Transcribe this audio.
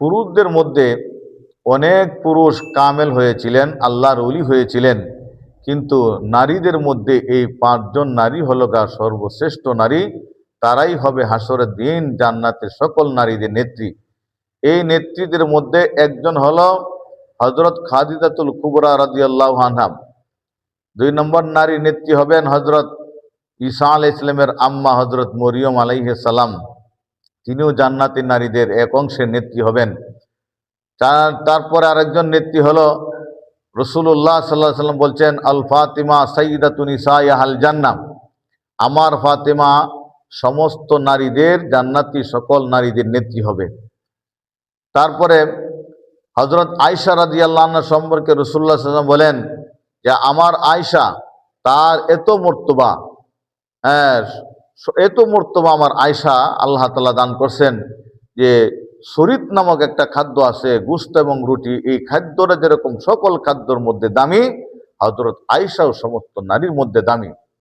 পুরুষদের মধ্যে অনেক পুরুষ কামেল হয়েছিলেন, আল্লাহর ওলি হয়েছিলেন, কিন্তু নারীদের মধ্যে এই 5 জন নারী হলো গা সর্বশ্রেষ্ঠ নারী। তারাই হবে হাসরের দিন জান্নাতের সকল নারীদের নেত্রী। এই নেত্রীদের মধ্যে একজন হলো হযরত খাদিজাতুল কুবরা রাদিয়াল্লাহু আনহা। 2 নম্বর নারী নেত্রী হবেন হযরত ঈসা আলাইহিস সালামের আম্মা হযরত মরিয়ম আলাইহিস সালাম। তিনিও জান্নাতি নারীদের এক অংশের নেত্রী হবেন। তারপরে আরেকজন নেত্রী হলো রাসূলুল্লাহ সাল্লাল্লাহু আলাইহি ওয়াসাল্লাম বলছেন, আল ফাতিমা সাইয়্যিদাতু নিসাই আহল জান্নাহ। আমার ফাতেমা সমস্ত নারীদের, জান্নাতি সকল নারীদের নেত্রী হবে। তারপরে হযরত আয়েশা রাদিয়াল্লাহু আনহা সম্পর্কে রাসূলুল্লাহ সাল্লাল্লাহু আলাইহি ওয়াসাল্লাম বলেন যে আমার আয়েশা, তার এত মর্তবা, হ্যাঁ, এত মর্তবা আমার আয়েশা আল্লাহ তাআলা দান করছেন যে শরীত নামক একটা খাদ্য আছে, গোশত এবং রুটি, এই খাদ্যটা যেরকম সকল খাদ্যর মধ্যে দামি, হযরত আয়েশাও সমস্ত নারীর মধ্যে দামি।